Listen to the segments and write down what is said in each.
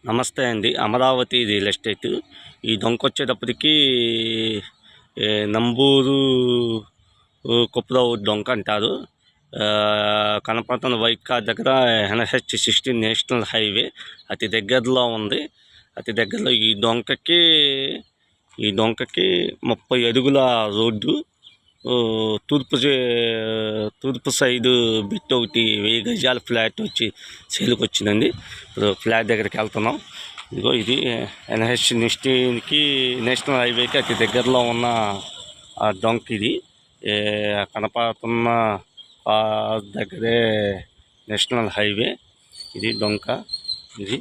నమస్తే అండి. Amaravati real estate. ఈ డొంక వచ్చేటప్పటికి నంబూరు కుప్పరావు డొంక అంటారు. కనపడుతున్న వైట్ కార్ దగ్గర NH-16 నేషనల్ హైవే అతి దగ్గరలో ఉంది. అతి దగ్గరలో ఈ డొంకకి 30 అడుగుల రోడ్డు. తూర్పు సైడు బిట్ ఒకటి 1000 గజాల ఫ్లాట్ వచ్చి సేల్కి వచ్చిందండి. ఇప్పుడు ఫ్లాట్ దగ్గరికి వెళ్తున్నాం. ఇదిగో ఇది NH-16కి నేషనల్ హైవేకి అతి దగ్గరలో ఉన్న డొంక. ఇది కనపడుతున్న దగ్గరే నేషనల్ హైవే. ఇది డొంక. ఇది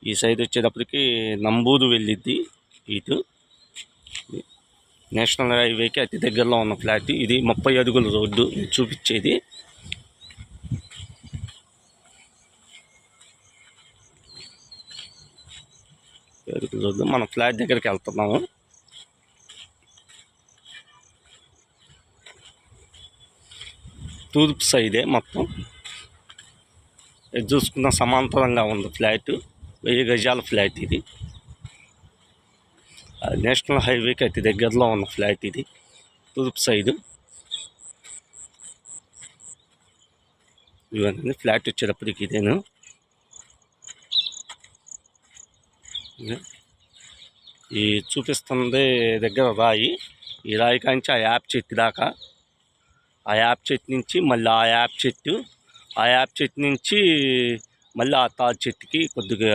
ఈ సైడ్ వచ్చేటప్పటికి నంబూరు వెళ్ళిద్ది. ఇటు నేషనల్ హైవేకి అతి దగ్గరలో ఉన్న ఫ్లాట్. ఇది 30 అడుగుల రోడ్డు చూపించేది. అడుగుల రోడ్డు. మనం ఫ్లాట్ దగ్గరికి వెళ్తున్నాము. తూర్పు సైడే మొత్తం. ఇది చూసుకున్న సమాంతరంగా ఉంది ఫ్లాట్. 1000 గజాల ఫ్లాట్ ఇది. నేషనల్ హైవేకి అతి దగ్గరలో ఉన్న ఫ్లాట్ ఇది. తూర్పు సైడు. ఇవన్నీ ఫ్లాట్ వచ్చేటప్పటికి ఇదేను. ఈ చూపిస్తుంది దగ్గర రాయి. ఈ రాయి కాంచి ఆ యాప్ చెట్టు దాకా. ఆ యాప్ చెట్టు నుంచి మళ్ళీ ఆ యాప్ చెట్టు నుంచి మళ్ళీ ఆ తాటి చెట్టుకి కొద్దిగా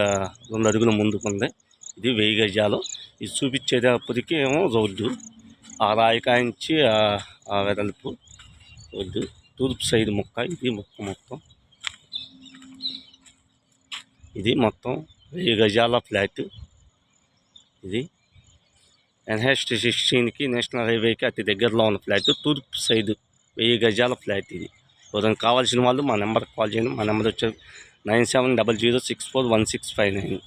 2 అడుగుల ముందుకుంది. ఇది 1000 గజాలు. ఇది చూపించేటప్పటికి ఏమో రోడ్డు. ఆ రాయి కాంచి ఆ వెడల్పు రోడ్డు. తూర్పు సైడ్ ముక్క. ఇది మొత్తం ఇది మొత్తం 1000 గజాల ఫ్లాట్. ఇది NH-16కి నేషనల్ హైవేకి అతి దగ్గరలో ఉన్న ఫ్లాట్. తూర్పు సైడ్ 1000 గజాల ఫ్లాట్ ఇది. ఎవరైనా కావాల్సిన వాళ్ళు మా నెంబర్కి కాల్ చేయండి. మా నెంబర్ వచ్చేది 9700641659.